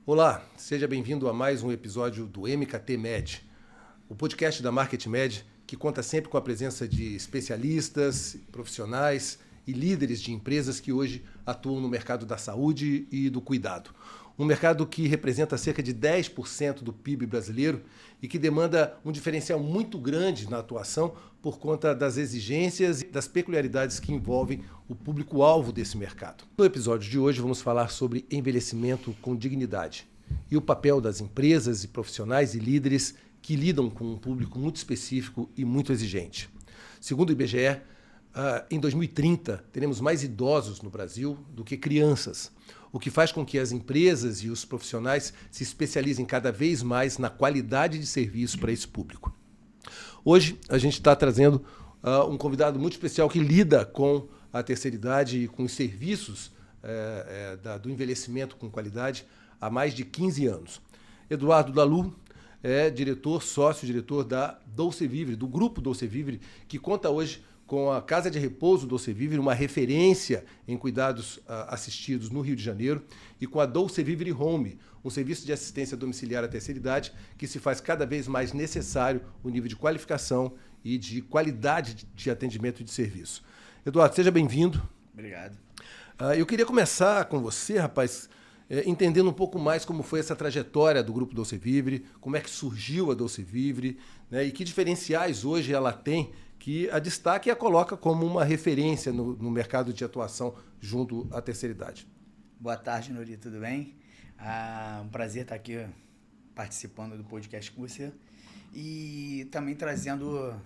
Olá, seja bem-vindo a mais um episódio do MKT Med, o podcast da Market Med, que conta sempre com a presença de especialistas, profissionais e líderes de empresas que hoje atuam no mercado da saúde e do cuidado. Um mercado que representa cerca de 10% do PIB brasileiro e que demanda um diferencial muito grande na atuação por conta das exigências e das peculiaridades que envolvem o público-alvo desse mercado. No episódio de hoje vamos falar sobre envelhecimento com dignidade e o papel das empresas e profissionais e líderes que lidam com um público muito específico e muito exigente. Segundo o IBGE, em 2030 teremos mais idosos no Brasil do que crianças, o que faz com que as empresas e os profissionais se especializem cada vez mais na qualidade de serviço para esse público. Hoje a gente está trazendo um convidado muito especial que lida com a terceira idade e com os serviços do envelhecimento com qualidade há mais de 15 anos. Eduardo Dalu é sócio-diretor da Dolce Vivre, do grupo Dolce Vivre, que conta hoje com a Casa de Repouso Dolce Vivre, uma referência em cuidados assistidos no Rio de Janeiro, e com a Dolce Vivre Home, um serviço de assistência domiciliar à terceira idade que se faz cada vez mais necessário o nível de qualificação e de qualidade de atendimento e de serviço. Eduardo, seja bem-vindo. Obrigado. Eu queria começar com você, rapaz, entendendo um pouco mais como foi essa trajetória do Grupo Dolce Vivre, como é que surgiu a Dolce Vivre, né, e que diferenciais hoje ela tem que a destaca e a coloca como uma referência no mercado de atuação junto à terceira idade. Boa tarde, Nori, tudo bem? Um prazer estar aqui participando do podcast com você e também trazendo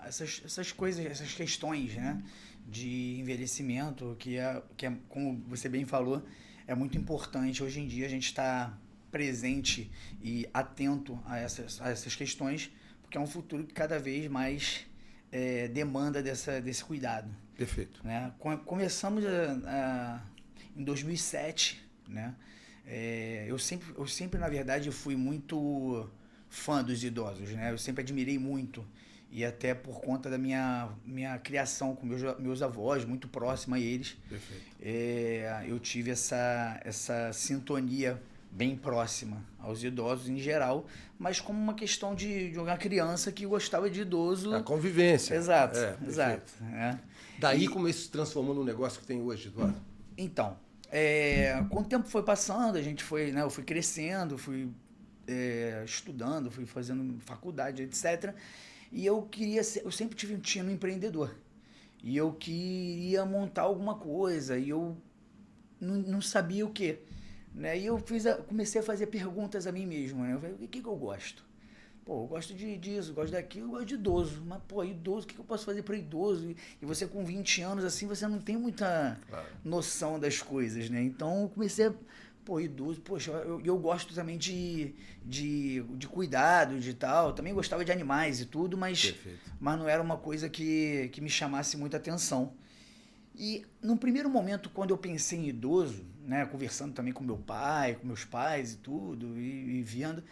essas coisas, essas questões, né, de envelhecimento que é, como você bem falou, é muito importante. Hoje em dia a gente está presente e atento a essas questões, porque é um futuro que cada vez mais demanda desse cuidado. Perfeito. Né? Começamos em 2007, né? Eu sempre, na verdade, fui muito fã dos idosos, né? Eu sempre admirei muito, e até por conta da minha criação com meus avós, muito próxima a eles. Perfeito. Eu tive essa sintonia bem próxima aos idosos em geral, mas como uma questão de uma criança que gostava de idoso. A convivência. Exato, exato. Daí como isso se transformou no negócio que tem hoje, Eduardo? Então, com o tempo foi passando, eu fui crescendo, fui estudando, fui fazendo faculdade, etc. E eu sempre tive um tino empreendedor. E eu queria montar alguma coisa, e eu não sabia o quê. Né? E eu comecei a fazer perguntas a mim mesmo. Né? Eu falei, o que eu gosto? Pô, eu gosto disso, eu gosto daquilo, eu gosto de idoso. Mas, pô, idoso, o que eu posso fazer para idoso? E você com 20 anos, assim, você não tem muita noção das coisas, né? Então, eu comecei a... Pô, idoso, poxa, eu gosto também de cuidado, de tal. Também gostava de animais e tudo, mas não era uma coisa que me chamasse muita atenção. E, num primeiro momento, quando eu pensei em idoso, né, conversando também com meu pai, com meus pais e tudo, e vendo,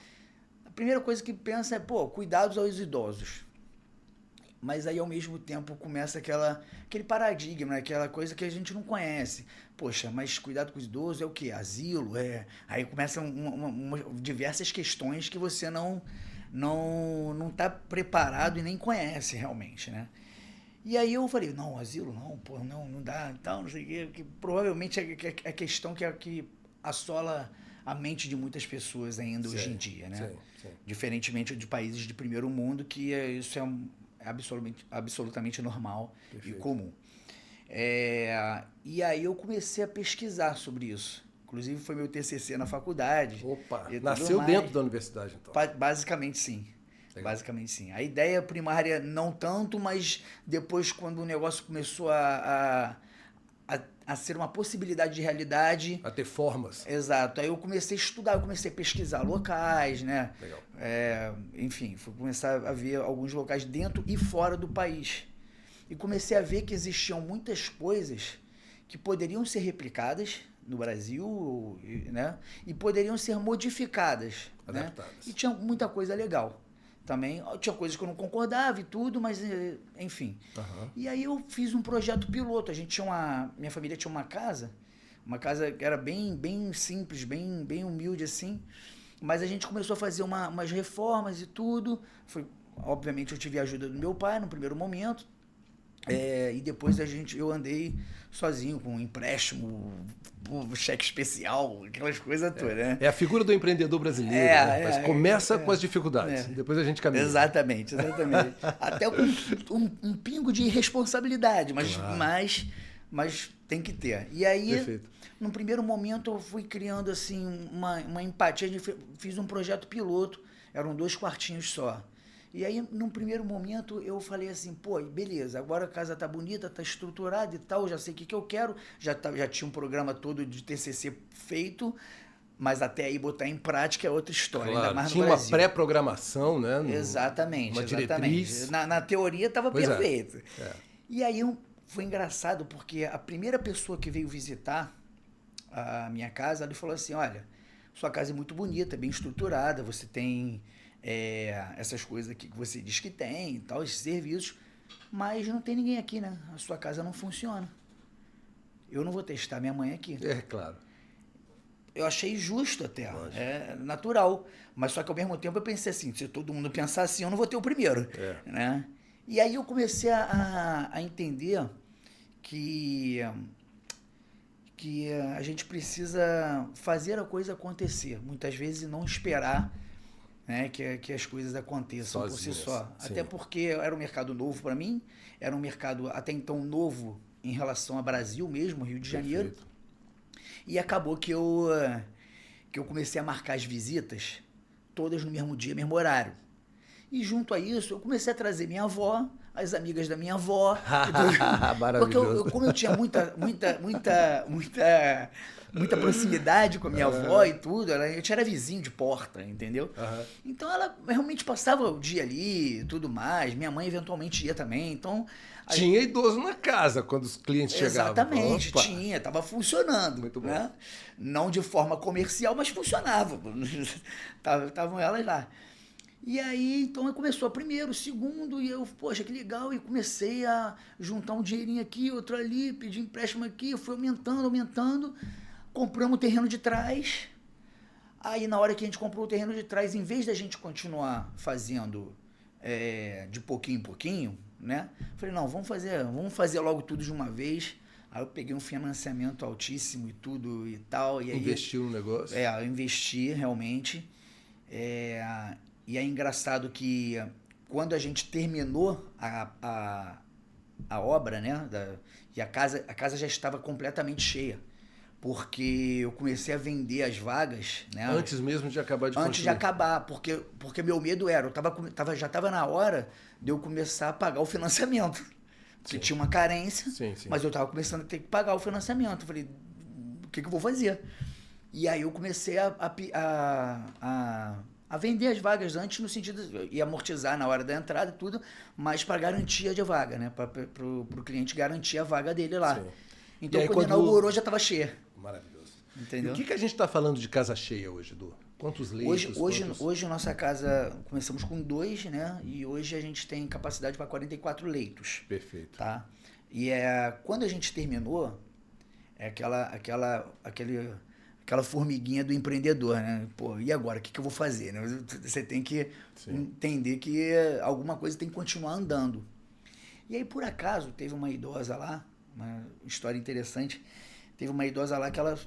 a primeira coisa que pensa é, cuidados aos idosos. Mas aí, ao mesmo tempo, começa aquele paradigma, né, aquela coisa que a gente não conhece. Poxa, mas cuidado com os idosos é o quê? Asilo? Aí começam diversas questões que você não está preparado e nem conhece realmente, né? E aí eu falei, não, asilo não, não dá, então, não sei o quê, que provavelmente é questão que assola a mente de muitas pessoas ainda hoje em dia, né? Sim. Diferentemente de países de primeiro mundo, que isso é absolutamente normal. Perfeito. E comum. E aí eu comecei a pesquisar sobre isso. Inclusive foi meu TCC na faculdade. Opa, nasceu dentro da universidade, então. Basicamente, sim. Legal. Basicamente, sim. A ideia primária não tanto, mas depois, quando o negócio começou a ser uma possibilidade de realidade... A ter formas. Exato. Aí eu comecei a estudar, eu comecei a pesquisar locais, né? Legal. Enfim, fui começar a ver alguns locais dentro e fora do país. E comecei a ver que existiam muitas coisas que poderiam ser replicadas no Brasil, né? E poderiam ser modificadas. Adaptadas. Né? E tinha muita coisa legal. Também tinha coisas que eu não concordava e tudo, mas enfim. Uhum. E aí eu fiz um projeto piloto. Minha família tinha uma casa Uma casa que era bem simples, bem humilde assim. Mas a gente começou a fazer umas reformas e tudo. Obviamente eu tive a ajuda do meu pai no primeiro momento. E depois eu andei sozinho, com um empréstimo, cheque especial, aquelas coisas todas, né? É a figura do empreendedor brasileiro, né? Mas começa com as dificuldades, depois a gente caminha. Exatamente. Até com um pingo de responsabilidade, Claro. mas tem que ter. E aí, Perfeito. no primeiro momento, eu fui criando assim uma empatia. Fiz um projeto piloto, eram 2 quartinhos só. E aí, num primeiro momento, eu falei assim, pô, beleza, agora a casa tá bonita, tá estruturada e tal, já sei o que eu quero, já tinha um programa todo de TCC feito, mas até aí botar em prática é outra história, Claro, ainda mais no tinha Brasil. uma pré-programação, né? Exatamente, uma exatamente. diretriz. Na teoria estava perfeito. É. E aí foi engraçado, porque a primeira pessoa que veio visitar a minha casa, ele falou assim, olha, sua casa é muito bonita, bem estruturada, você tem essas coisas aqui que você diz que tem e tal, esses serviços, mas não tem ninguém aqui, né? A sua casa não funciona. Eu não vou testar minha mãe aqui. É, claro. Eu achei justo até, é natural. Mas só que ao mesmo tempo eu pensei assim, se todo mundo pensar assim, eu não vou ter o primeiro. Né? E aí eu comecei a entender que a gente precisa fazer a coisa acontecer. Muitas vezes não esperar, né, que as coisas aconteçam Sozinhas, por si só. sim. Até porque era um mercado novo para mim, era um mercado até então novo em relação ao Brasil mesmo, Rio de Janeiro. Perfeito. E acabou que eu comecei a marcar as visitas todas no mesmo dia, mesmo horário. E junto a isso, eu comecei a trazer minha avó, as amigas da minha avó. Porque como eu tinha muita proximidade com a minha avó e tudo, a gente era vizinho de porta, entendeu? Então ela realmente passava o dia ali e tudo mais. Minha mãe eventualmente ia também, então... Tinha idoso na casa quando os clientes chegavam. Exatamente, Opa. tinha, estava funcionando. Muito bom. Né? Não de forma comercial, mas funcionava. Estavam elas lá. E aí, então, começou primeiro, segundo, e eu, poxa, que legal, e comecei a juntar um dinheirinho aqui, outro ali, pedir empréstimo aqui, eu fui aumentando, compramos o terreno de trás. Aí, na hora que a gente comprou o terreno de trás, em vez da gente continuar fazendo de pouquinho em pouquinho, né? Falei, não, vamos fazer logo tudo de uma vez. Aí eu peguei um financiamento altíssimo e tudo e tal. E aí, investiu no negócio? Eu investi realmente. E é engraçado que quando a gente terminou a obra, né? E a casa já estava completamente cheia. Porque eu comecei a vender as vagas, né? Antes mesmo de acabar de construir. Antes de acabar, porque meu medo era, já estava na hora de eu começar a pagar o financiamento. Porque tinha uma carência, mas eu estava começando a ter que pagar o financiamento. Eu falei, o que eu vou fazer? E aí eu comecei a vender as vagas antes, no sentido de amortizar na hora da entrada e tudo, mas para garantia de vaga, né? Para o cliente garantir a vaga dele lá. Sim. Então, aí, quando inaugurou, já estava cheia. Maravilhoso. Entendeu? E o que a gente está falando de casa cheia hoje, Edu? Quantos leitos? Hoje nossa casa, começamos com 2, né? E hoje a gente tem capacidade para 44 leitos. Perfeito. Tá? E quando a gente terminou, aquela formiguinha do empreendedor, né? Pô, e agora? O que eu vou fazer? Né? Você tem que entender que alguma coisa tem que continuar andando. E aí, por acaso, teve uma idosa lá, uma história interessante, teve uma idosa lá que ela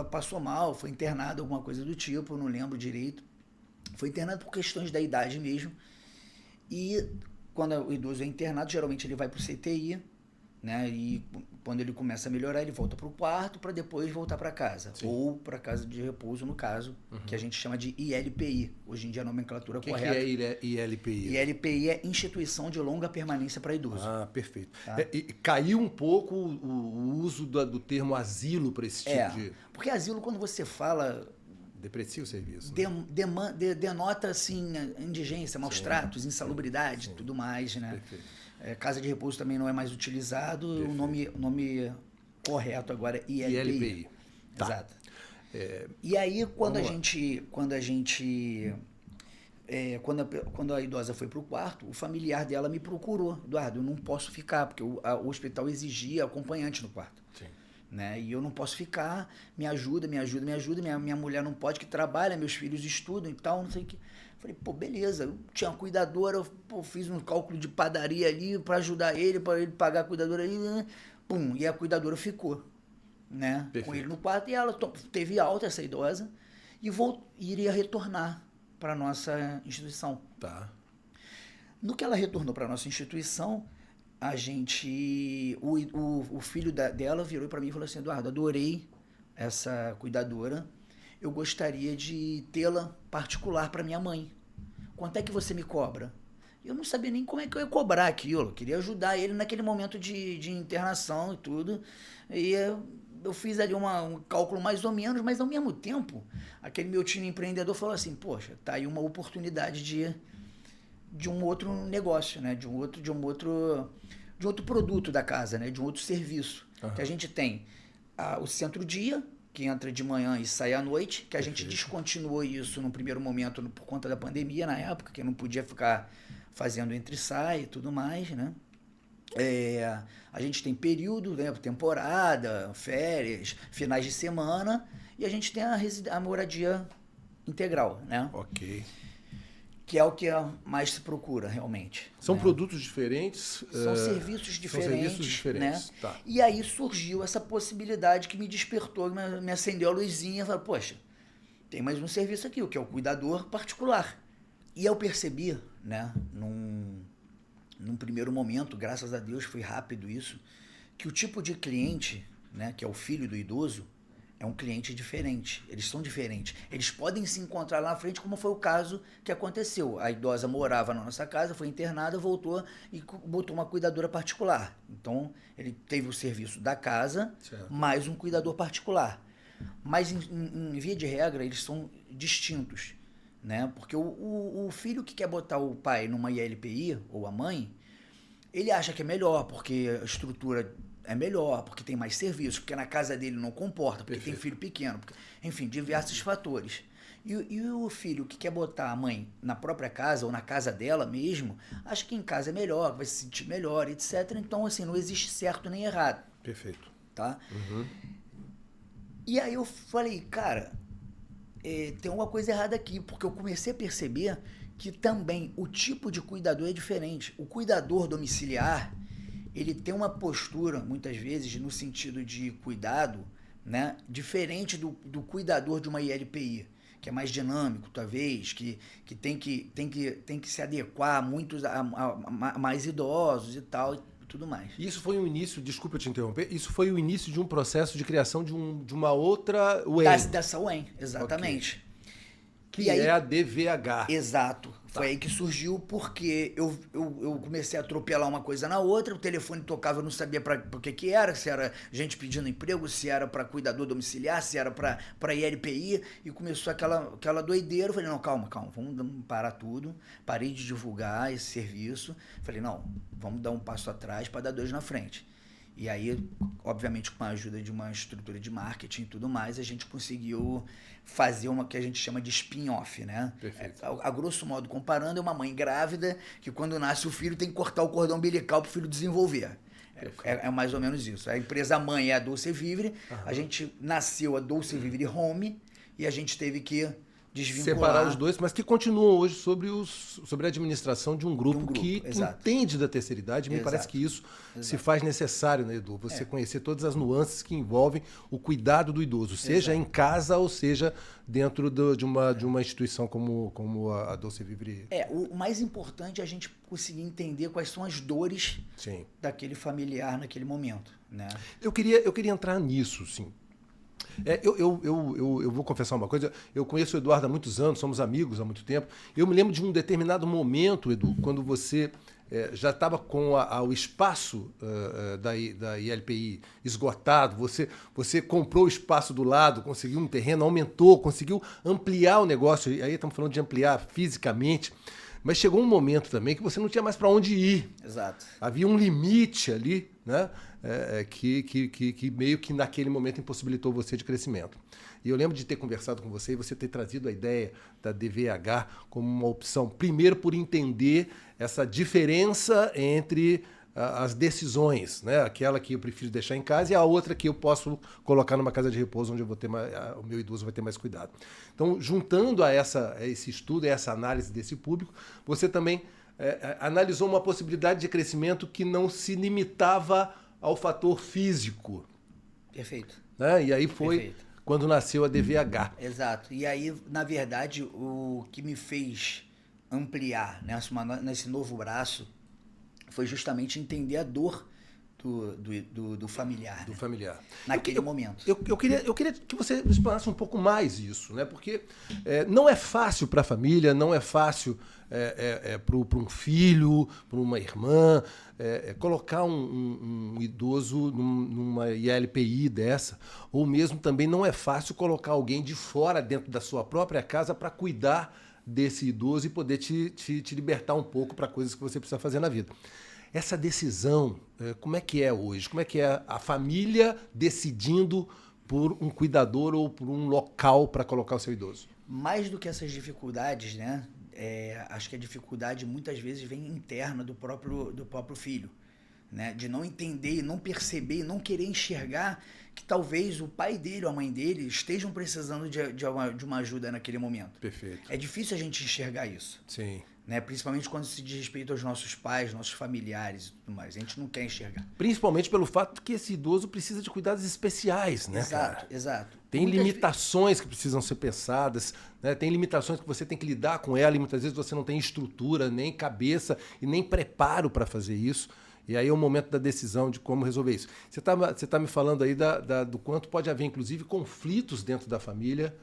passou mal, foi internada, alguma coisa do tipo, eu não lembro direito. Foi internada por questões da idade mesmo. E quando o idoso é internado, geralmente ele vai para o CTI, né? E quando ele começa a melhorar, ele volta para o quarto para depois voltar para casa. Ou para casa de repouso, no caso, que a gente chama de ILPI. Hoje em dia a nomenclatura correta. O que é ILPI? ILPI é Instituição de Longa Permanência para Idoso. Ah, perfeito. Tá? E caiu um pouco o uso do termo asilo para esse tipo de... Porque asilo, quando você fala... Deprecia o serviço. Denota, assim, indigência, maus tratos, insalubridade, tudo mais, né? Perfeito. Casa de repouso também não é mais utilizado. O nome correto agora é ILPI. Tá. Exato. E aí, quando a idosa foi para o quarto, o familiar dela me procurou. Eduardo, eu não posso ficar, porque o hospital exigia acompanhante no quarto. Sim. né? E eu não posso ficar, me ajuda, minha mulher não pode, que trabalha, meus filhos estudam e tal, não sei o que. Falei, pô, beleza, eu tinha uma cuidadora, eu fiz um cálculo de padaria ali para ajudar ele, para ele pagar a cuidadora ali, né? Pum, e a cuidadora ficou, né? Perfeito. Com ele no quarto, e ela teve alta, essa idosa, e iria retornar para nossa instituição. Tá. No que ela retornou para nossa instituição, a gente, o filho dela virou para mim e falou assim, Eduardo, adorei essa cuidadora, eu gostaria de tê-la particular para minha mãe. Quanto é que você me cobra? Eu não sabia nem como é que eu ia cobrar aquilo, eu queria ajudar ele naquele momento de internação e tudo, e eu fiz ali um cálculo mais ou menos, mas ao mesmo tempo, aquele meu time empreendedor falou assim, poxa, tá aí uma oportunidade de um outro negócio, né? De um outro produto da casa, né? De um outro serviço. Uhum. Que a gente tem o centro-dia, que entra de manhã e sai à noite, que a gente descontinuou isso no primeiro momento por conta da pandemia na época, que não podia ficar fazendo entre e sai e tudo mais, né? A gente tem período, né? Temporada, férias, finais de semana, e a gente tem a moradia integral, né? Ok. Que é o que mais se procura, realmente. São produtos diferentes? São serviços diferentes. Né? Tá. E aí surgiu essa possibilidade que me despertou, me acendeu a luzinha, falei, poxa, tem mais um serviço aqui, o que é o cuidador particular. E eu percebi, né, num primeiro momento, graças a Deus foi rápido isso, que o tipo de cliente, né, que é o filho do idoso, é um cliente diferente, eles são diferentes. Eles podem se encontrar lá na frente, como foi o caso que aconteceu. A idosa morava na nossa casa, foi internada, voltou e botou uma cuidadora particular. Então, ele teve o serviço da casa, certo, mais um cuidador particular. Mas, em via de regra, eles são distintos, né? Porque o filho que quer botar o pai numa ILPI, ou a mãe, ele acha que é melhor, porque a estrutura é melhor, porque tem mais serviço, porque na casa dele não comporta, porque tem filho pequeno, porque, enfim, diversos fatores. E o filho que quer botar a mãe na própria casa, ou na casa dela mesmo, acha que em casa é melhor, vai se sentir melhor, etc. Então, assim, não existe certo nem errado. Perfeito. Tá? Uhum. E aí eu falei, cara, tem uma coisa errada aqui, porque eu comecei a perceber que também o tipo de cuidador é diferente. O cuidador domiciliar, ele tem uma postura, muitas vezes, no sentido de cuidado, né, diferente do cuidador de uma ILPI, que é mais dinâmico, talvez, que tem que se adequar a mais idosos e tal, e tudo mais. Isso foi o início, desculpa te interromper, isso foi o início de um processo de criação de uma outra UEM. Dessa UEM, exatamente. Okay. Que aí, é a DVH. Exato. Foi aí que surgiu, porque eu comecei a atropelar uma coisa na outra, o telefone tocava, eu não sabia para que era, se era gente pedindo emprego, se era para cuidador domiciliar, se era para ILPI, e começou aquela doideira. Eu falei, não, calma, vamos parar tudo. Parei de divulgar esse serviço. Falei, não, vamos dar um passo atrás para dar dois na frente. E aí, obviamente, com a ajuda de uma estrutura de marketing e tudo mais, a gente conseguiu fazer uma que a gente chama de spin-off, né? Perfeito. A grosso modo, comparando, é uma mãe grávida que quando nasce o filho tem que cortar o cordão umbilical para o filho desenvolver. É mais ou menos isso. A empresa mãe é a Dolce Vivre, a gente nasceu a Dolce Vivre Home e a gente teve que desvincular. Separar os dois, mas que continuam hoje sobre a administração de um grupo que entende da terceira idade. Me parece que isso se faz necessário, né, Edu? Você conhecer todas as nuances que envolvem o cuidado do idoso, seja em casa ou seja dentro de uma instituição como a Dolce Vivre. O mais importante é a gente conseguir entender quais são as dores daquele familiar naquele momento, né? Eu queria entrar nisso, sim. Eu vou confessar uma coisa, eu conheço o Eduardo há muitos anos, somos amigos há muito tempo. Eu me lembro de um determinado momento, Edu, quando você já estava com o espaço da ILPI esgotado, você comprou o espaço do lado, conseguiu um terreno, aumentou, conseguiu ampliar o negócio, aí estamos falando de ampliar fisicamente, mas chegou um momento também que você não tinha mais para onde ir. Exato. Havia um limite ali, né? Que meio que naquele momento impossibilitou você de crescimento. E eu lembro de ter conversado com você e você ter trazido a ideia da DVH como uma opção, primeiro por entender essa diferença entre as decisões, né? Aquela que eu prefiro deixar em casa e a outra que eu posso colocar numa casa de repouso onde eu vou ter o meu idoso vai ter mais cuidado. Então, juntando a esse estudo, a essa análise desse público, você também analisou uma possibilidade de crescimento que não se limitava ao fator físico. Perfeito. Né? E aí foi Perfeito. quando nasceu a DVH. Exato. E aí, na verdade, o que me fez ampliar nesse novo braço foi justamente entender a dor do familiar. Do familiar. Naquele momento. Eu queria que você explanasse um pouco mais isso, né? Porque não é fácil para a família, não é fácil para um filho, para uma irmã, colocar um idoso numa ILPI dessa, ou mesmo também não é fácil colocar alguém de fora dentro da sua própria casa para cuidar desse idoso e poder te libertar um pouco para coisas que você precisa fazer na vida. Essa decisão, como é que é hoje? Como é que é a família decidindo por um cuidador ou por um local para colocar o seu idoso? Mais do que essas dificuldades, né? Acho que a dificuldade muitas vezes vem interna do próprio filho, né? De não entender, não perceber, não querer enxergar que talvez o pai dele ou a mãe dele estejam precisando de uma ajuda naquele momento. Perfeito. É difícil a gente enxergar isso. Sim. Né? Principalmente quando se diz respeito aos nossos pais, nossos familiares e tudo mais. A gente não quer enxergar. Principalmente pelo fato que esse idoso precisa de cuidados especiais, né, exato, cara? Exato. Tem limitações que precisam ser pensadas, né? Tem limitações que você tem que lidar com ela e muitas vezes você não tem estrutura, nem cabeça e nem preparo para fazer isso. E aí é o momento da decisão de como resolver isso. Você tá me falando aí do quanto pode haver, inclusive, conflitos dentro da família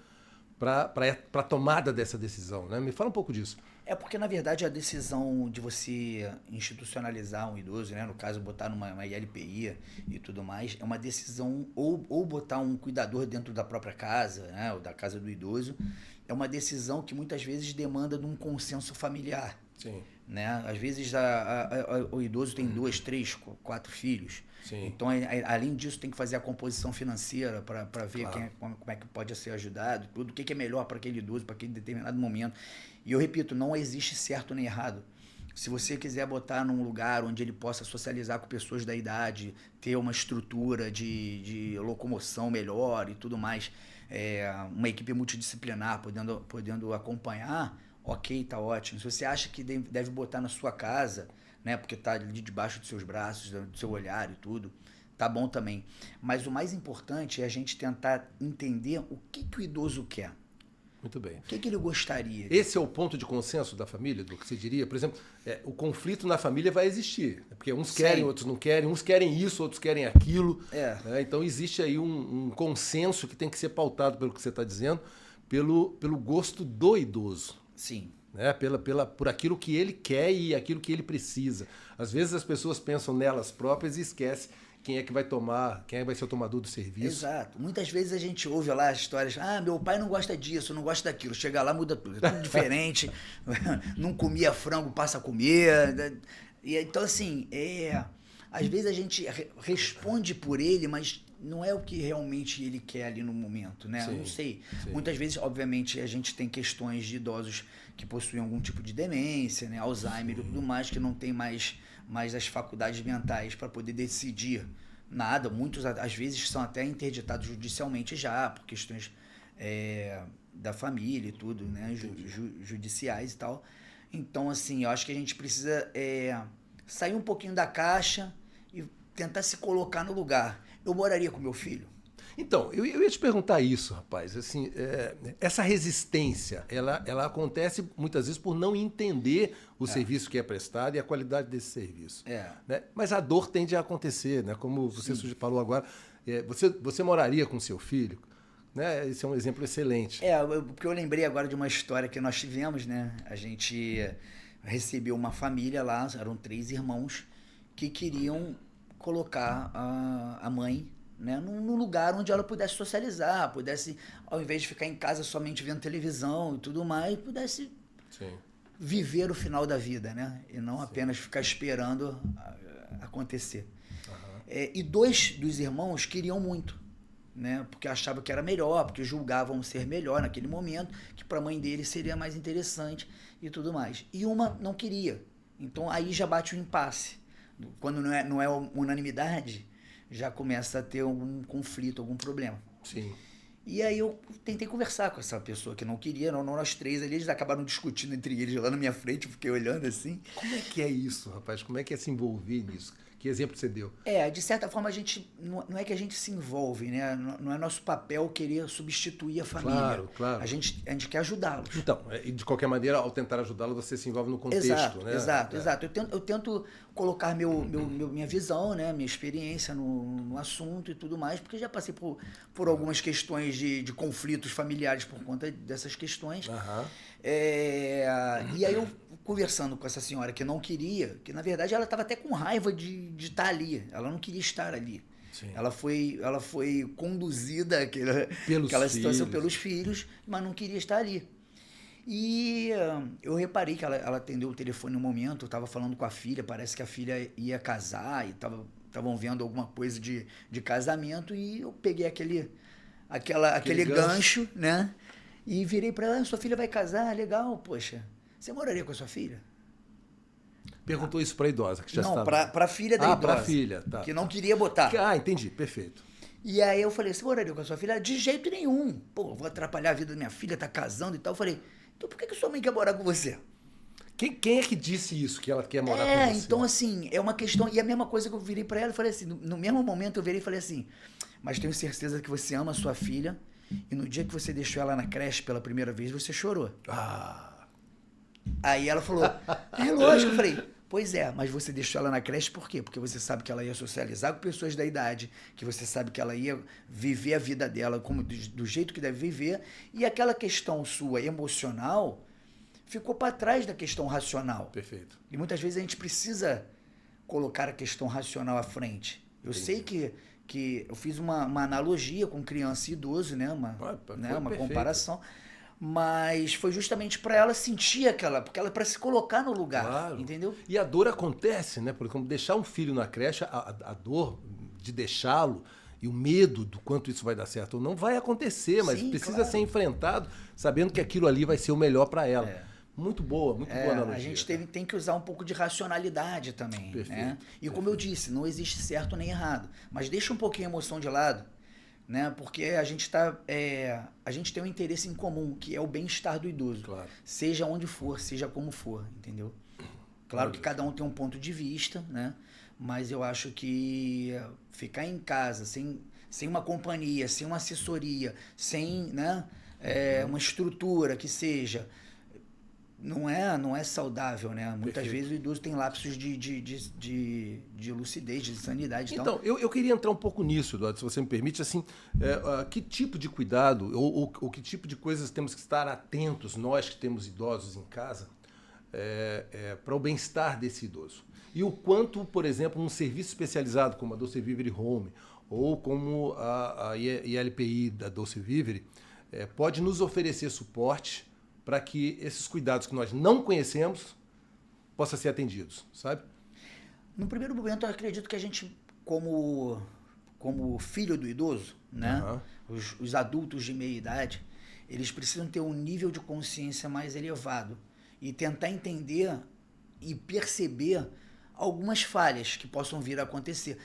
para a tomada dessa decisão, né? Me fala um pouco disso. É porque, na verdade, a decisão de você institucionalizar um idoso, né, no caso, botar numa ILPI e tudo mais, é uma decisão, ou botar um cuidador dentro da própria casa, né, ou da casa do idoso, é uma decisão que muitas vezes demanda de um consenso familiar. Sim. Né? Às vezes o idoso tem 2, 3, 4 filhos. Sim. Então, além disso, tem que fazer a composição financeira para ver como é que pode ser ajudado, tudo, o que é melhor para aquele idoso, para aquele determinado momento. E eu repito, não existe certo nem errado. Se você quiser botar num lugar onde ele possa socializar com pessoas da idade, ter uma estrutura de locomoção melhor e tudo mais, uma equipe multidisciplinar podendo acompanhar, ok, tá ótimo. Se você acha que deve botar na sua casa, né, porque tá ali debaixo dos seus braços, do seu olhar e tudo, tá bom também. Mas o mais importante é a gente tentar entender o que o idoso quer. Muito bem. O que ele gostaria? Esse é o ponto de consenso da família, do que você diria? Por exemplo, o conflito na família vai existir, porque uns querem, outros não querem, uns querem isso, outros querem aquilo. Né? Então existe aí um consenso que tem que ser pautado pelo que você está dizendo, pelo gosto do idoso. Sim. Né? Por aquilo que ele quer e aquilo que ele precisa. Às vezes as pessoas pensam nelas próprias e esquecem quem é que vai ser o tomador do serviço. Exato. Muitas vezes a gente ouve lá as histórias, meu pai não gosta disso, não gosta daquilo. Chega lá, muda tudo. É tudo diferente. Não comia frango, passa a comer. E, então, assim, às vezes a gente responde por ele, mas não é o que realmente ele quer ali no momento, né? Sim, não sei. Sim. Muitas vezes, obviamente, a gente tem questões de idosos que possuem algum tipo de demência, né? Alzheimer e tudo mais, que não tem mais as faculdades mentais para poder decidir nada. Muitos, às vezes, são até interditados judicialmente já, por questões da família e tudo, né? Judiciais e tal. Então, assim, eu acho que a gente precisa sair um pouquinho da caixa e tentar se colocar no lugar. Eu moraria com meu filho? Então, eu ia te perguntar isso, rapaz. Assim, essa resistência, ela acontece muitas vezes por não entender o serviço que é prestado e a qualidade desse serviço. Né? Mas a dor tende a acontecer, né? Como você falou agora. Você moraria com seu filho? Né? Esse é um exemplo excelente. Porque eu lembrei agora de uma história que nós tivemos, né? A gente recebeu uma família lá, eram 3 irmãos, que queriam colocar a mãe, né, num lugar onde ela pudesse socializar, pudesse, ao invés de ficar em casa somente vendo televisão e tudo mais, pudesse viver o final da vida, né? E não apenas ficar esperando acontecer. E 2 dos irmãos queriam muito, né? Porque achavam que era melhor, porque julgavam ser melhor naquele momento, que para a mãe dele seria mais interessante e tudo mais. E uma não queria. Então aí já bate o impasse. quando não é unanimidade, já começa a ter algum conflito, algum problema. Sim. E aí eu tentei conversar com essa pessoa que não queria, não nós três ali, eles acabaram discutindo entre eles lá na minha frente, eu fiquei olhando assim. Como é que é isso, rapaz? Como é que é se envolver nisso? Que exemplo você deu? De certa forma a gente, não é que a gente se envolve, né? Não é nosso papel querer substituir a família. Claro, claro. A gente quer ajudá-los. Então, e de qualquer maneira, ao tentar ajudá-lo, você se envolve no contexto, né? Exato. Eu tento colocar minha visão, né? Minha experiência no assunto e tudo mais, porque já passei por algumas questões de conflitos familiares por conta dessas questões. Aham. E aí eu conversando com essa senhora que não queria, que na verdade ela estava até com raiva de estar ali, ela não queria estar ali. Sim. Ela foi conduzida àquela situação pelos filhos, mas não queria estar ali. E eu reparei que ela atendeu o telefone no momento, eu estava falando com a filha, parece que a filha ia casar e estavam vendo alguma coisa de casamento, e eu peguei aquele gancho, né? E virei para ela: sua filha vai casar? Legal, poxa. Você moraria com a sua filha? Perguntou isso para a idosa, que já não, estava... para a filha da idosa. Para a filha, tá. Que não queria botar. Entendi, perfeito. E aí eu falei: você moraria com a sua filha? De jeito nenhum. Pô, vou atrapalhar a vida da minha filha, tá casando e tal. Eu falei: então por que sua mãe quer morar com você? Quem é que disse isso, que ela quer morar com você? Então assim, é uma questão... E a mesma coisa que eu virei para ela, eu falei assim, no mesmo momento eu virei e falei assim: mas tenho certeza que você ama a sua filha, e no dia que você deixou ela na creche pela primeira vez, você chorou. Aí ela falou: é lógico. Eu falei: pois é, mas você deixou ela na creche por quê? Porque você sabe que ela ia socializar com pessoas da idade, que você sabe que ela ia viver a vida dela como do jeito que deve viver, e aquela questão sua emocional ficou para trás da questão racional. Perfeito. E muitas vezes a gente precisa colocar a questão racional à frente. Eu sei que eu fiz uma analogia com criança e idoso, né? Uma comparação. Mas foi justamente para ela sentir porque ela para se colocar no lugar, claro. Entendeu? E a dor acontece, né? Porque como deixar um filho na creche, a dor de deixá-lo e o medo do quanto isso vai dar certo ou não vai acontecer, mas precisa ser enfrentado sabendo que aquilo ali vai ser o melhor para ela. Muito boa analogia. A gente tem que usar um pouco de racionalidade também. Perfeito, né? E como eu disse, não existe certo nem errado, mas deixa um pouquinho a emoção de lado, né? Porque a gente tem um interesse em comum, que é o bem-estar do idoso. Claro. Seja onde for, seja como for, entendeu? Claro que cada um tem um ponto de vista, né? Mas eu acho que ficar em casa sem uma companhia, sem uma assessoria, sem, né, uma estrutura que seja... Não é saudável, né? Muitas vezes o idoso tem lapsos de lucidez, de sanidade e tal. Então, eu queria entrar um pouco nisso, Eduardo, se você me permite, assim, que tipo de cuidado ou que tipo de coisas temos que estar atentos, nós que temos idosos em casa, para o bem-estar desse idoso? E o quanto, por exemplo, um serviço especializado como a Doce Vivere Home ou como a ILPI da Doce Vivere pode nos oferecer suporte para que esses cuidados que nós não conhecemos possam ser atendidos, sabe? No primeiro momento, eu acredito que a gente, como filho do idoso, né? Os adultos de meia idade, eles precisam ter um nível de consciência mais elevado e tentar entender e perceber algumas falhas que possam vir a acontecer.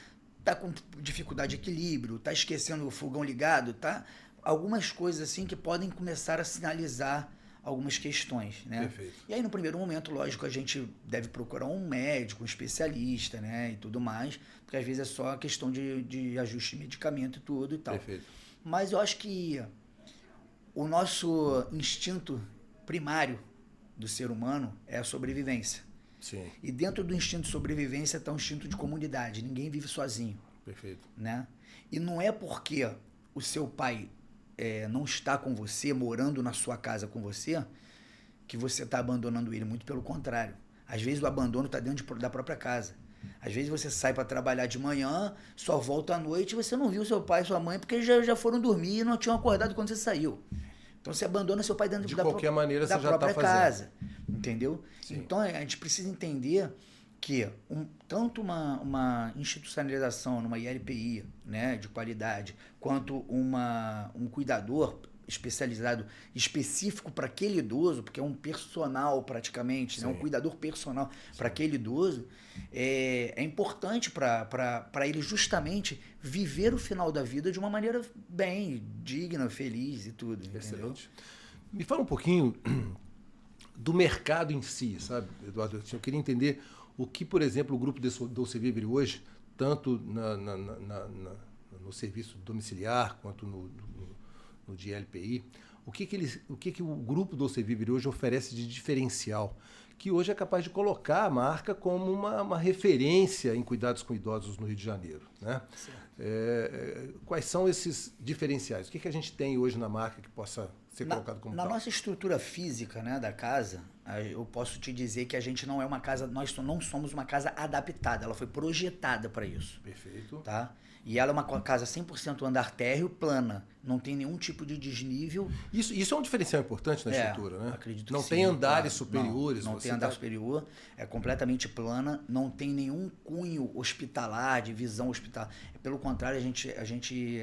Tá com dificuldade de equilíbrio, tá esquecendo o fogão ligado, tá? Algumas coisas assim que podem começar a sinalizar algumas questões, né? Perfeito. E aí, no primeiro momento, lógico, a gente deve procurar um médico, um especialista, né? E tudo mais, porque às vezes é só a questão de ajuste de medicamento e tudo e tal. Perfeito. Mas eu acho que o nosso instinto primário do ser humano é a sobrevivência. Sim. E dentro do instinto de sobrevivência está o instinto de comunidade. Ninguém vive sozinho. Perfeito. Né? E não é porque o seu pai não está com você, morando na sua casa com você, que você está abandonando ele. Muito pelo contrário. Às vezes o abandono está dentro da própria casa. Às vezes você sai para trabalhar de manhã, só volta à noite e você não viu seu pai e sua mãe porque eles já foram dormir e não tinham acordado quando você saiu. Então você abandona seu pai dentro da própria casa. Entendeu? Sim. Então a gente precisa entender que tanto uma institucionalização numa ILPI, né, de qualidade, quanto um cuidador especializado, específico para aquele idoso, porque é um personal praticamente, né? Um cuidador personal para aquele idoso, é importante para ele justamente viver o final da vida de uma maneira bem, digna, feliz e tudo. Excelente. Me fala um pouquinho do mercado em si, sabe, Eduardo? Eu queria entender o que, por exemplo, o grupo Doce Vivere hoje, tanto no serviço domiciliar quanto no de LPI, o que o grupo Doce Vivere hoje oferece de diferencial, que hoje é capaz de colocar a marca como uma referência em cuidados com idosos no Rio de Janeiro, né? Quais são esses diferenciais? O que a gente tem hoje na marca que possa ser colocado como tal? Na nossa estrutura física, né, da casa, eu posso te dizer que a gente não é uma casa, nós não somos uma casa adaptada, ela foi projetada para isso. Perfeito. Tá? E ela é uma casa 100% andar térreo, plana, não tem nenhum tipo de desnível. Isso é um diferencial importante na estrutura, né? Acredito não que tem sim, andares superiores. Não tem andar superior, é completamente plana, não tem nenhum cunho hospitalar, de visão hospitalar. Pelo contrário, a gente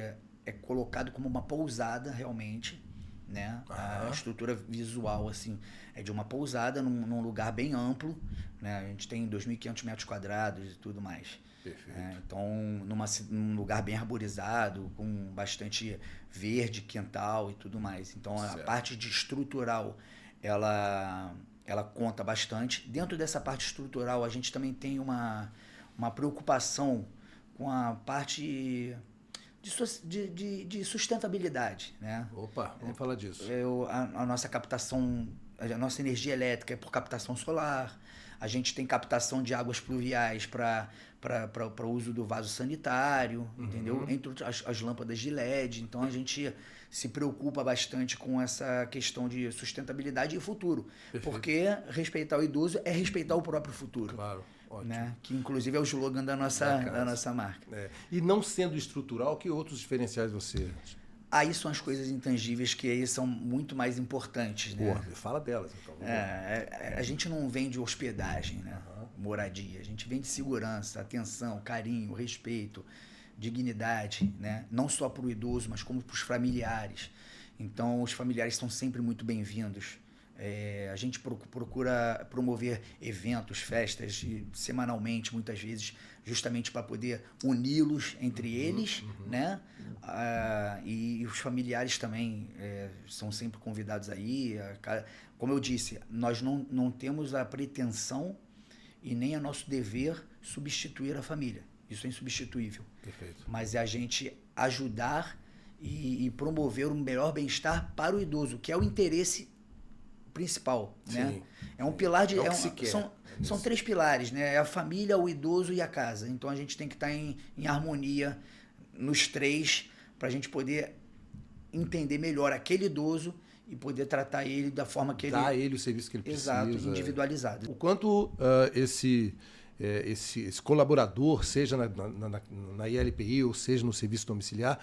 é colocado como uma pousada realmente, né? A estrutura visual assim é de uma pousada num lugar bem amplo, né? A gente tem 2.500 metros quadrados e tudo mais. Perfeito. Então, num lugar bem arborizado, com bastante verde, quintal e tudo mais. Então, certo. A parte de estrutural, ela conta bastante. Dentro dessa parte estrutural, a gente também tem uma preocupação com a parte de sustentabilidade, né? Opa, vamos falar disso. A nossa captação, a nossa energia elétrica é por captação solar. A gente tem captação de águas pluviais para o uso do vaso sanitário, entendeu? Entre as lâmpadas de LED. Então, a gente se preocupa bastante com essa questão de sustentabilidade e futuro. Perfeito. Porque respeitar o idoso é respeitar o próprio futuro. Claro, ótimo. Né? Que, inclusive, é o slogan da nossa marca. E não sendo estrutural, que outros diferenciais você... Aí são as coisas intangíveis que aí são muito mais importantes, né? Pô, fala delas, então. A gente não vende hospedagem, né? Moradia. A gente vende segurança, atenção, carinho, respeito, dignidade, né? Não só para o idoso, mas como para os familiares. Então, os familiares são sempre muito bem-vindos. A gente procura promover eventos, festas, semanalmente, muitas vezes, justamente para poder uni-los entre eles, né? E os familiares também são sempre convidados aí. Como eu disse, nós não temos a pretensão e nem é nosso dever substituir a família. Isso é insubstituível. Perfeito. Mas é a gente ajudar e promover um melhor bem-estar para o idoso, que é o interesse principal, né? É um pilar de... São 3 pilares, né? É a família, o idoso e a casa. Então, a gente tem que estar em harmonia nos 3 para a gente poder entender melhor aquele idoso e poder tratar ele da forma que ele... Dar a ele o serviço que ele precisa. Exato, individualizado. O quanto esse colaborador, seja na ILPI ou seja no serviço domiciliar,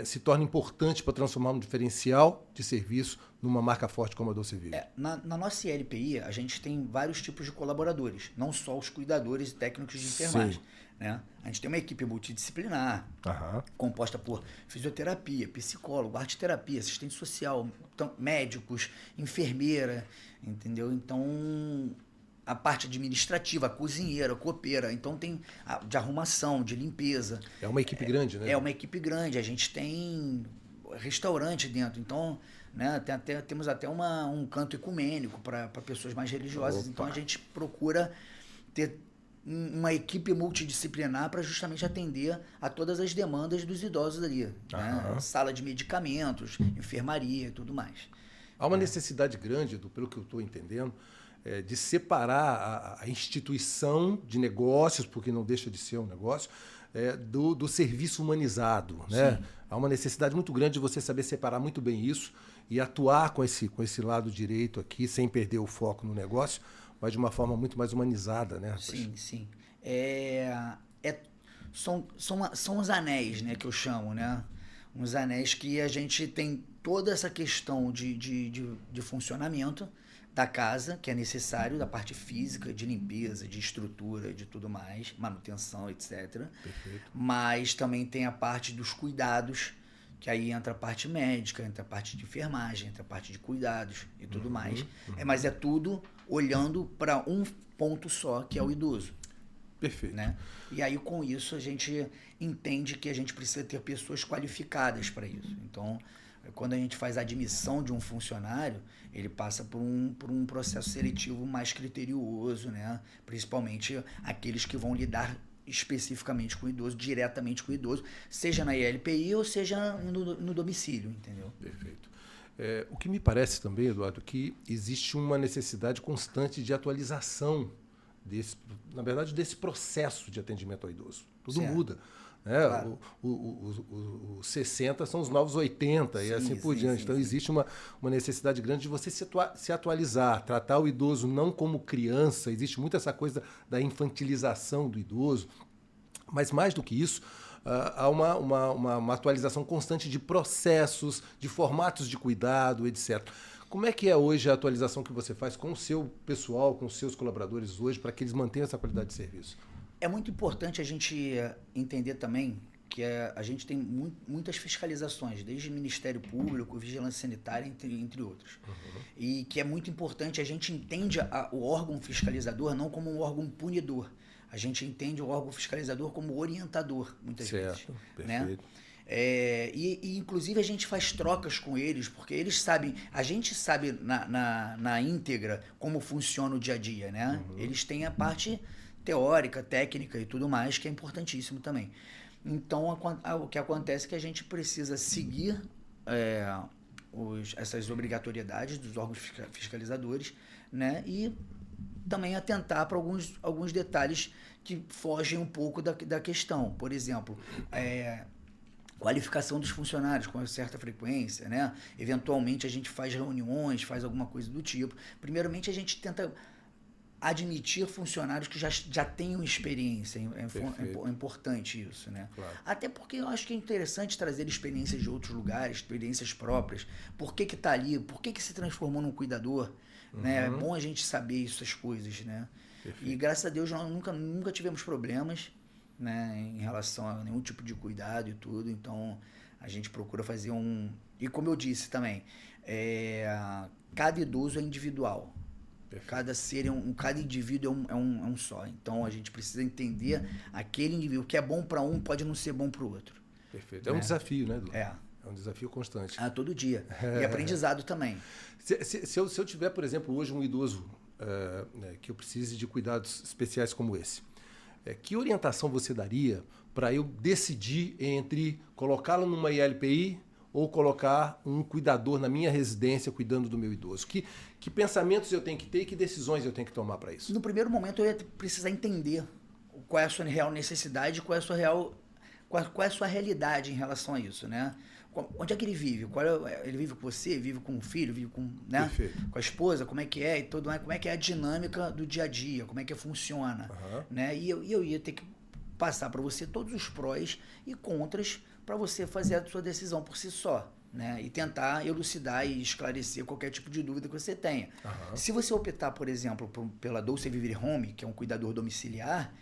se torna importante para transformar um diferencial de serviço numa marca forte como a Doce Vivere. Na nossa ILPI, a gente tem vários tipos de colaboradores, não só os cuidadores e técnicos de enfermagem. Né? A gente tem uma equipe multidisciplinar, composta por fisioterapia, psicólogo, arte-terapia, assistente social, médicos, enfermeira, entendeu? Então, a parte administrativa, a cozinheira, a copeira, então tem de arrumação, de limpeza. É uma equipe grande, né? É uma equipe grande, a gente tem restaurante dentro, então, né, temos até um canto ecumênico para pessoas mais religiosas. Opa. Então a gente procura ter uma equipe multidisciplinar para justamente atender a todas as demandas dos idosos ali. Né? Sala de medicamentos, enfermaria e tudo mais. Há uma necessidade grande, pelo que eu estou entendendo, de separar a instituição de negócios, porque não deixa de ser um negócio, do serviço humanizado. Né? Há uma necessidade muito grande de você saber separar muito bem isso e atuar com esse lado direito aqui, sem perder o foco no negócio, mas de uma forma muito mais humanizada. Né? Sim. São os anéis, né, que eu chamo, né? Uns anéis que a gente tem toda essa questão de funcionamento da casa, que é necessário, da parte física, de limpeza, de estrutura, de tudo mais, manutenção, etc. Perfeito. Mas também tem a parte dos cuidados que aí entra a parte médica, entra a parte de enfermagem, entra a parte de cuidados e tudo mais. Mas é tudo olhando para um ponto só, que é o idoso. Perfeito. Né? E aí, com isso, a gente entende que a gente precisa ter pessoas qualificadas para isso. Então, quando a gente faz a admissão de um funcionário, ele passa por um processo seletivo mais criterioso, né? Principalmente aqueles que vão lidar especificamente com o idoso, diretamente com o idoso, seja na ILPI ou seja no domicílio, entendeu? Perfeito. O que me parece também, Eduardo, que existe uma necessidade constante de atualização desse processo de atendimento ao idoso. Tudo muda. Né? Claro. Os 60 são os novos 80 e assim por diante. Então, existe uma necessidade grande de você se atualizar, tratar o idoso não como criança. Existe muito essa coisa da infantilização do idoso. Mas, mais do que isso, há uma atualização constante de processos, de formatos de cuidado, etc. Como é que é hoje a atualização que você faz com o seu pessoal, com os seus colaboradores hoje, para que eles mantenham essa qualidade de serviço? É muito importante a gente entender também que a gente tem muitas fiscalizações, desde Ministério Público, Vigilância Sanitária, entre outros. E que é muito importante, a gente entende o órgão fiscalizador não como um órgão punidor. A gente entende o órgão fiscalizador como orientador, muitas vezes. Perfeito. Né? E inclusive a gente faz trocas com eles, porque eles sabem, a gente sabe na íntegra como funciona o dia a dia, né? Eles têm a parte teórica, técnica e tudo mais, que é importantíssimo também. Então, o que acontece é que a gente precisa seguir essas obrigatoriedades dos órgãos fiscalizadores, né? E também atentar para alguns detalhes que fogem um pouco da questão. Por exemplo, qualificação dos funcionários com certa frequência, né? Eventualmente a gente faz reuniões, faz alguma coisa do tipo. Primeiramente a gente tenta admitir funcionários que já tenham experiência. É importante isso, né? Claro. Até porque eu acho que é interessante trazer experiências de outros lugares, experiências próprias. Por que está ali? Por que se transformou num cuidador? Né? É bom a gente saber essas coisas, né? Perfeito. E graças a Deus nós nunca tivemos problemas, né, em relação a nenhum tipo de cuidado e tudo. Então a gente procura fazer E como eu disse também, cada idoso é individual. Perfeito. Cada indivíduo é um só. Então a gente precisa entender aquele indivíduo. O que é bom para um pode não ser bom para o outro. Perfeito. É um desafio, né, Edu? É um desafio constante. Todo dia. E aprendizado também. Se eu tiver, por exemplo, hoje um idoso que eu precise de cuidados especiais como esse, que orientação você daria para eu decidir entre colocá-lo numa ILPI ou colocar um cuidador na minha residência cuidando do meu idoso? Que pensamentos eu tenho que ter e que decisões eu tenho que tomar para isso? No primeiro momento, eu ia precisar entender qual é a sua real necessidade, qual é a sua realidade em relação a isso, né? Onde é que ele vive? Ele vive com você? Vive com o filho? Vive com, né? Com a esposa? Como é que é? E tudo, como é que é a dinâmica do dia a dia? Como é que funciona? Né? E eu ia ter que passar para você todos os prós e contras para você fazer a sua decisão por si só, né? E tentar elucidar e esclarecer qualquer tipo de dúvida que você tenha. Se você optar, por exemplo, pela Dolce Vivere Home, que é um cuidador domiciliar,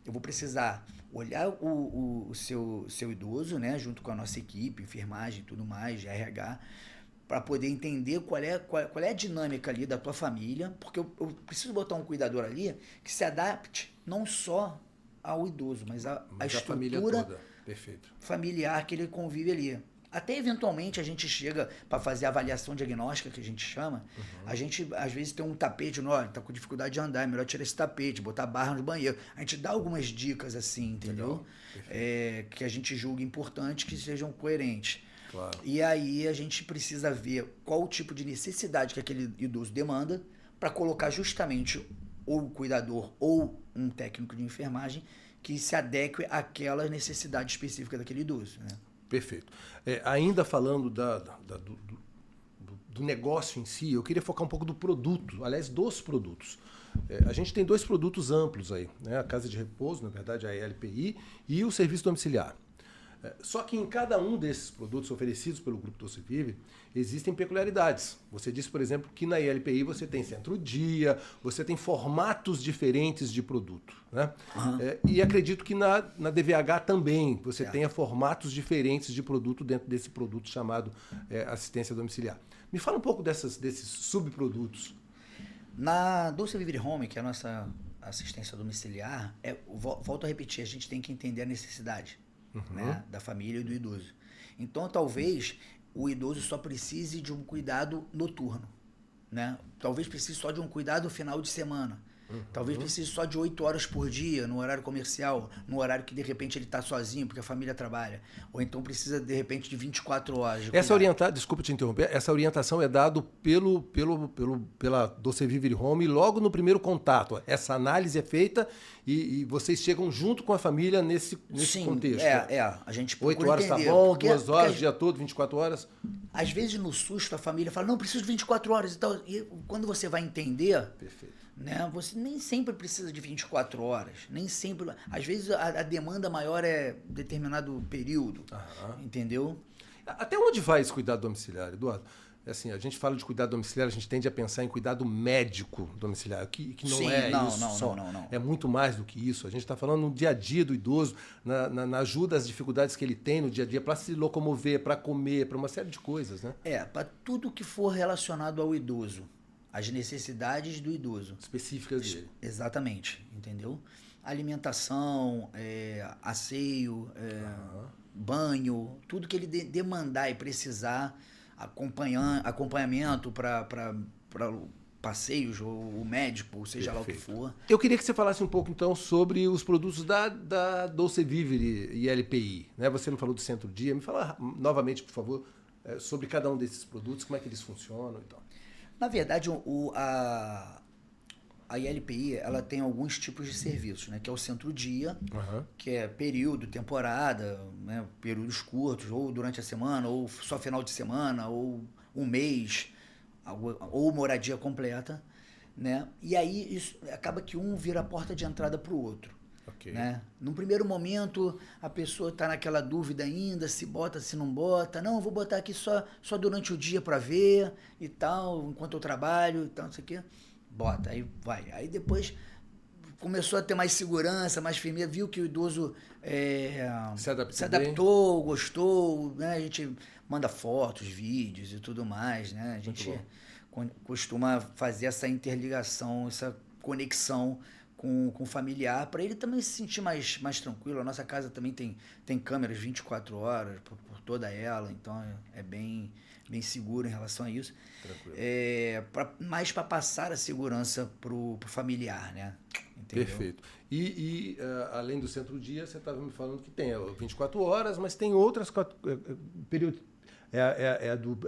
eu vou precisar olhar o seu idoso, né, junto com a nossa equipe, enfermagem e tudo mais, de RH, para poder entender qual é a dinâmica ali da tua família, porque eu preciso botar um cuidador ali que se adapte não só ao idoso, mas a estrutura familiar que ele convive ali. Até eventualmente a gente chega para fazer a avaliação diagnóstica, que a gente chama, a gente às vezes tem um tapete, olha, tá com dificuldade de andar, é melhor tirar esse tapete, botar barra no banheiro. A gente dá algumas dicas assim, entendeu? Que a gente julga importante, que sejam coerentes. Claro. E aí a gente precisa ver qual o tipo de necessidade que aquele idoso demanda para colocar justamente ou o cuidador ou um técnico de enfermagem que se adeque àquela necessidade específica daquele idoso, né? Perfeito. Ainda falando do negócio em si, eu queria focar um pouco do produto, aliás, dos produtos. A gente tem 2 produtos amplos aí, né? A casa de repouso, na verdade, a ILPI, e o serviço domiciliar. Só que em cada um desses produtos oferecidos pelo Grupo Doce Vive, existem peculiaridades. Você disse, por exemplo, que na ILPI você tem centro-dia, você tem formatos diferentes de produto. Né? Aham. E acredito que na DVH também você Certo. tenha formatos diferentes de produto dentro desse produto chamado assistência domiciliar. Me fala um pouco desses subprodutos. Na Doce Vive Home, que é a nossa assistência domiciliar, volto a repetir, a gente tem que entender a necessidade, né, da família e do idoso. Então, talvez o idoso só precise de um cuidado noturno, né? Talvez precise só de um cuidado final de semana. Talvez precise só de 8 horas por dia, no horário comercial, no horário que de repente ele está sozinho, porque a família trabalha. Ou então precisa, de repente, de 24 horas de cuidado. Desculpa te interromper, essa orientação é dada pela Doce Vive Home logo no primeiro contato. Essa análise é feita e vocês chegam junto com a família nesse Sim, contexto. a gente procura 8 horas entender. tá bom, Porque- 2 horas, porque o dia todo, 24 horas. às vezes no susto a família fala, não, preciso de 24 horas e tal. E quando você vai entender, Perfeito. né, você nem sempre precisa de 24 horas. Nem sempre. Às vezes a demanda maior é determinado período. Aham. Entendeu? Até onde vai esse cuidado domiciliar, Eduardo? Assim, a gente fala de cuidado domiciliar, a gente tende a pensar em cuidado médico domiciliar, que não Sim, é não, isso não, só. não. É muito mais do que isso. A gente está falando no dia a dia do idoso, na ajuda às dificuldades que ele tem no dia a dia para se locomover, para comer, para uma série de coisas, né? Para tudo que for relacionado ao idoso. As necessidades do idoso. Específicas dele. Exatamente, entendeu? Alimentação, asseio, banho, tudo que ele demandar e precisar, acompanhamento para passeios, ou médico, ou seja lá o que Perfeito. for. Eu queria que você falasse um pouco, então, sobre os produtos da Doce Vive e LPI. Né? Você não falou do Centro-Dia. Me fala novamente, por favor, sobre cada um desses produtos, como é que eles funcionam e tal. Na verdade, a ILPI ela tem alguns tipos de serviços, né? Que é o centro-dia, que é período, temporada, né? Períodos curtos, ou durante a semana, ou só final de semana, ou um mês, ou moradia completa, né? E aí isso acaba que um vira a porta de entrada para o outro. Ok. Né? Num primeiro momento, a pessoa está naquela dúvida ainda, se bota, se não bota. Não, vou botar aqui só durante o dia para ver e tal, enquanto eu trabalho e tal, não sei o quê. Bota, aí vai. Aí depois começou a ter mais segurança, mais firmeza, viu que o idoso Se adaptou, gostou, né? A gente manda fotos, vídeos e tudo mais, né? A gente costuma fazer essa interligação, essa conexão com o familiar, para ele também se sentir mais tranquilo. A nossa casa também tem câmeras 24 horas por toda ela, então é bem seguro em relação a isso. Tranquilo. Mais para passar a segurança pro familiar, né? Entendeu? Perfeito. Além do centro-dia, você estava me falando que tem 24 horas, mas tem outras períodos.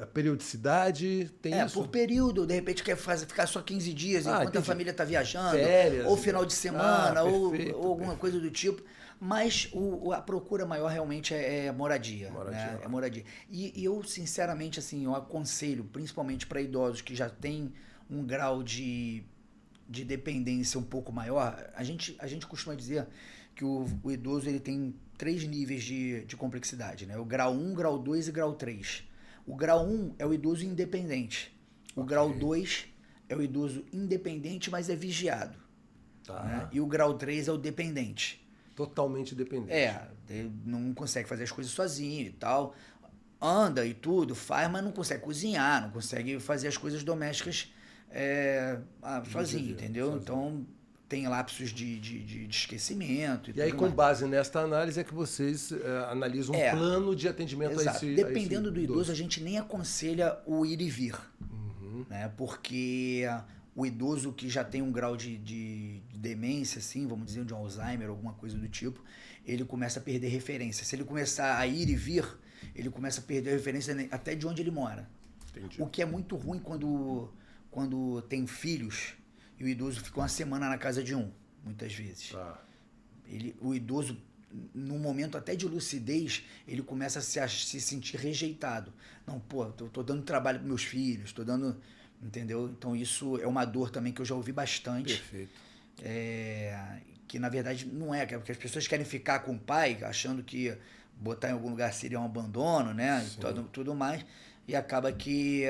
A periodicidade, tem isso? Por período, de repente quer ficar só 15 dias enquanto entendi. a família está viajando, Férias, ou final de semana, perfeito, ou alguma coisa do tipo. Mas a procura maior realmente é moradia. Né? É moradia. E eu, sinceramente, assim, eu aconselho, principalmente para idosos que já têm um grau de dependência um pouco maior, a gente costuma dizer que o idoso ele tem 3 níveis de complexidade, né? O grau 1, grau 2 e grau 3. O grau 1 é o idoso independente. O grau 2 é o idoso independente, mas é vigiado. Tá. Né? E o grau 3 é o dependente. Totalmente dependente. Ele não consegue fazer as coisas sozinho e tal. Anda e tudo, faz, mas não consegue cozinhar, não consegue fazer as coisas domésticas sozinho, entendeu? Sozinho. Então tem lapsos de esquecimento. E aí, com base nesta análise, é que vocês analisam um plano de atendimento exato. a esse Dependendo do idoso, a gente nem aconselha o ir e vir. Né? Porque o idoso que já tem um grau de demência, assim, vamos dizer, de Alzheimer, alguma coisa do tipo, ele começa a perder referência. Se ele começar a ir e vir, ele começa a perder a referência até de onde ele mora. Entendi. O que é muito ruim quando tem filhos e o idoso fica uma semana na casa de um, muitas vezes. O idoso, num momento até de lucidez, ele começa a se sentir rejeitado. Não, tô dando trabalho para meus filhos, tô dando... Entendeu? Então isso é uma dor também que eu já ouvi bastante. Perfeito. Que na verdade não é, porque as pessoas querem ficar com o pai achando que botar em algum lugar seria um abandono, né? Tudo mais. E acaba que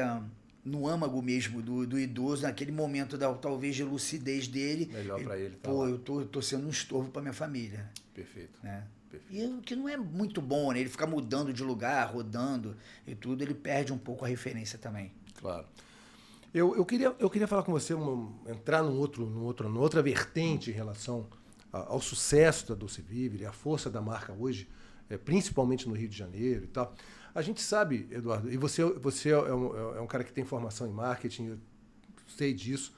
no âmago mesmo do idoso, naquele momento talvez de lucidez dele. Melhor para ele. Pô, eu tô sendo um estorvo para minha família. Perfeito. Né? Perfeito. E o que não é muito bom, né? Ele ficar mudando de lugar, rodando e tudo, ele perde um pouco a referência também. Claro. Eu queria falar com você, entrar numa outra vertente em relação ao sucesso da Dolce Vivere, a força da marca hoje, principalmente no Rio de Janeiro e tal. A gente sabe, Eduardo, e você é um cara que tem formação em marketing, eu sei disso,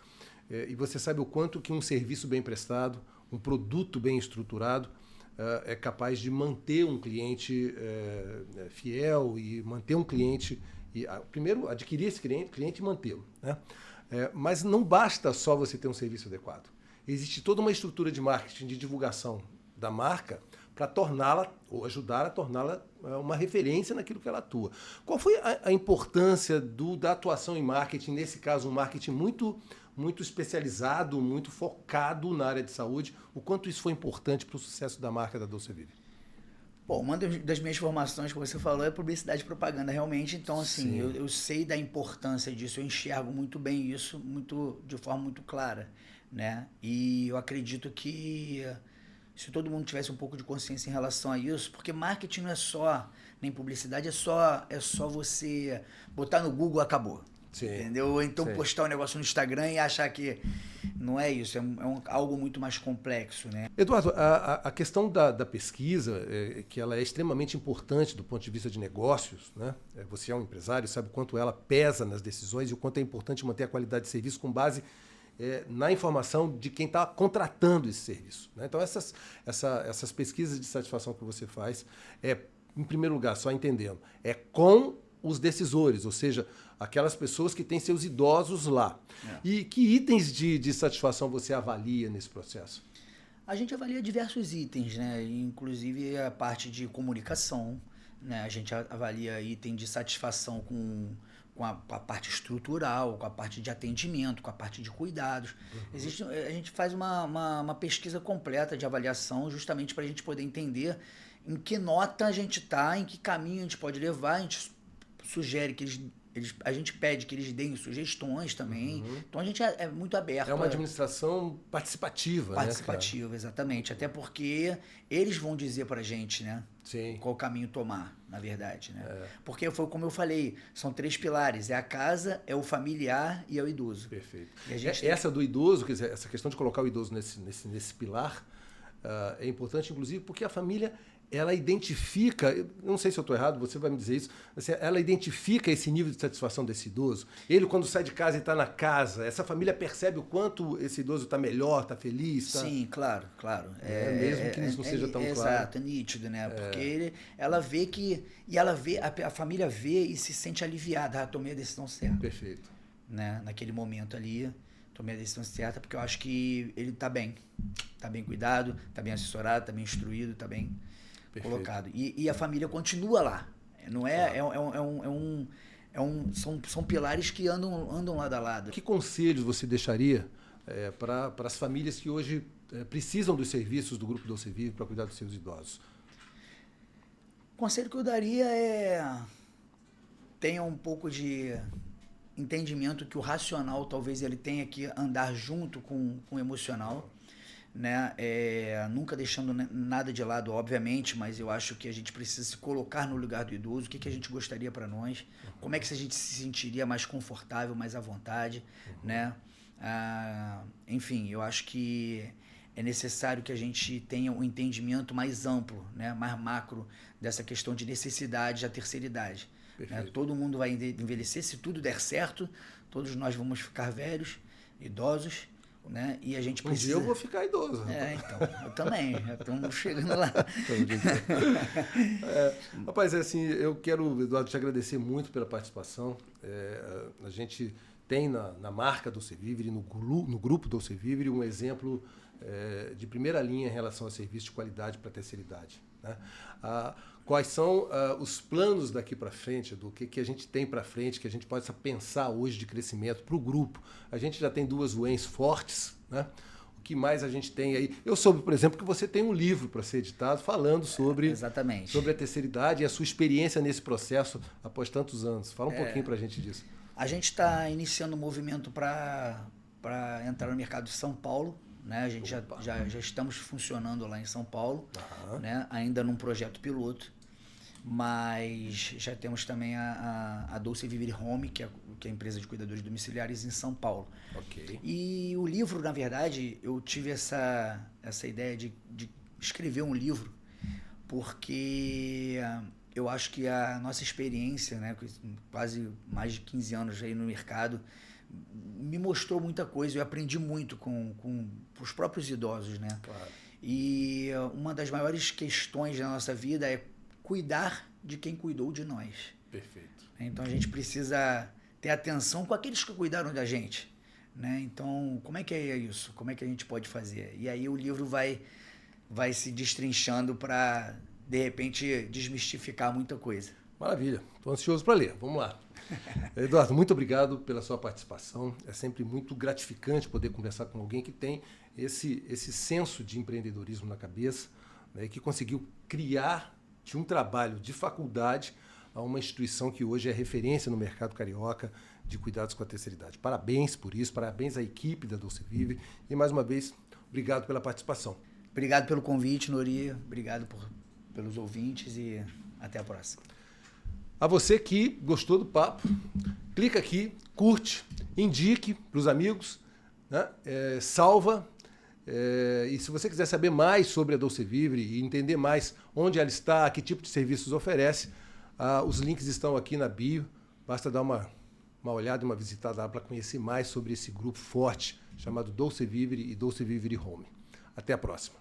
e você sabe o quanto que um serviço bem prestado, um produto bem estruturado, é capaz de manter um cliente fiel e manter um cliente... primeiro, adquirir esse cliente e mantê-lo. Né? Mas não basta só você ter um serviço adequado. Existe toda uma estrutura de marketing, de divulgação da marca para torná-la, ou ajudar a torná-la uma referência naquilo que ela atua. Qual foi a importância da atuação em marketing, nesse caso um marketing muito especializado, muito focado na área de saúde? O quanto isso foi importante para o sucesso da marca da Dolce Vivere? Bom, uma das minhas formações que você falou é publicidade e propaganda, realmente. Então, assim, eu sei da importância disso, eu enxergo muito bem isso, de forma muito clara, né? E eu acredito que se todo mundo tivesse um pouco de consciência em relação a isso, porque marketing não é só, nem publicidade, é só você botar no Google e acabou. Sim. Entendeu? Ou então postar um negócio no Instagram e achar que não é isso, algo muito mais complexo, né? Eduardo, a questão da pesquisa, que ela é extremamente importante do ponto de vista de negócios, né? Você é um empresário, sabe o quanto ela pesa nas decisões e o quanto é importante manter a qualidade de serviço com base na informação de quem está contratando esse serviço. Né? Então, essas pesquisas de satisfação que você faz, em primeiro lugar, só entendendo, com os decisores, ou seja, aquelas pessoas que têm seus idosos lá. E que itens de satisfação você avalia nesse processo? A gente avalia diversos itens, né? Inclusive a parte de comunicação, né? A gente avalia item de satisfação com a parte estrutural, com a parte de atendimento, com a parte de cuidados. Uhum. A gente faz uma pesquisa completa de avaliação justamente para a gente poder entender em que nota a gente está, em que caminho a gente pode levar. A gente sugere que a gente pede que eles deem sugestões também. Uhum. Então a gente é muito aberto. É uma administração participativa, participativa, né, exatamente. Até porque eles vão dizer pra gente, né? Sim. Qual caminho tomar, na verdade, né? Porque foi como eu falei, são 3 pilares. É a casa, é o familiar e é o idoso. Perfeito. Essa do idoso, quer dizer, essa questão de colocar o idoso nesse pilar é importante, inclusive, porque a família... ela identifica, não sei se eu estou errado, você vai me dizer isso, ela identifica esse nível de satisfação desse idoso. Ele, quando sai de casa e está na casa, essa família percebe o quanto esse idoso está melhor, está feliz? Tá? Sim, claro. Mesmo que isso não seja tão claro. Exato, é nítido, né? Porque ela vê que... E ela vê, a família vê e se sente aliviada. Tomei a decisão certa. Perfeito. Né? Naquele momento ali, tomei a decisão certa, porque eu acho que ele está bem. Está bem cuidado, está bem assessorado, está bem instruído, está bem... Perfeito. Colocado. E a família continua lá. Não é, são pilares que andam lado a lado. Que conselhos você deixaria para as famílias que hoje precisam dos serviços do Grupo Dolce Vivere para cuidar dos seus idosos? O conselho que eu daria é tenha um pouco de entendimento que o racional talvez ele tenha que andar junto com o emocional. Né? Nunca deixando nada de lado, obviamente, mas eu acho que a gente precisa se colocar no lugar do idoso, o que a gente gostaria para nós, como é que a gente se sentiria mais confortável, mais à vontade, né? Enfim, eu acho que é necessário que a gente tenha um entendimento mais amplo, né? Mais macro dessa questão de necessidade da terceira idade. Né? Todo mundo vai envelhecer, se tudo der certo, todos nós vamos ficar velhos, idosos, né? E a gente precisa... Um dia eu vou ficar idoso. Então, eu também. Estamos chegando lá. Rapaz, assim, eu quero, Eduardo, te agradecer muito pela participação. A gente tem na marca Dolce Vivere, no grupo Dolce Vivere, um exemplo de primeira linha em relação a serviço de qualidade para a terceira idade. Né? Quais são os planos daqui para frente, do que a gente tem para frente, que a gente possa pensar hoje de crescimento para o grupo? A gente já tem 2 UEMs fortes, né? O que mais a gente tem aí? Eu soube, por exemplo, que você tem um livro para ser editado falando sobre, exatamente, sobre a terceira idade e a sua experiência nesse processo após tantos anos. Fala um pouquinho para a gente disso. A gente está iniciando um movimento para entrar no mercado de São Paulo. Né? A gente já estamos funcionando lá em São Paulo, né? Ainda num projeto piloto, mas já temos também a Dolce Vivere Home, que é a empresa de cuidadores domiciliares em São Paulo. Okay. E o livro, na verdade, eu tive essa ideia de escrever um livro, porque eu acho que a nossa experiência, né, quase mais de 15 anos aí no mercado, me mostrou muita coisa. Eu aprendi muito com os próprios idosos, né? Claro. E uma das maiores questões da nossa vida é cuidar de quem cuidou de nós. Perfeito. Então a gente precisa ter atenção com aqueles que cuidaram da gente, né? Então, como é que é isso? Como é que a gente pode fazer? E aí o livro vai se destrinchando para, de repente, desmistificar muita coisa. Maravilha. Estou ansioso para ler. Vamos lá. Eduardo, muito obrigado pela sua participação. É sempre muito gratificante poder conversar com alguém que tem esse senso de empreendedorismo na cabeça, né, que conseguiu criar de um trabalho de faculdade a uma instituição que hoje é referência no mercado carioca de cuidados com a terceira idade. Parabéns por isso, parabéns à equipe da Dolce Vivere e, mais uma vez, obrigado pela participação. Obrigado pelo convite, Nori. Obrigado pelos ouvintes e até a próxima. A você que gostou do papo, clica aqui, curte, indique para os amigos, né? Salva. E se você quiser saber mais sobre a Dolce Vivere e entender mais onde ela está, que tipo de serviços oferece, os links estão aqui na bio. Basta dar uma olhada, uma visitada lá para conhecer mais sobre esse grupo forte chamado Dolce Vivere e Dolce Vivere Home. Até a próxima.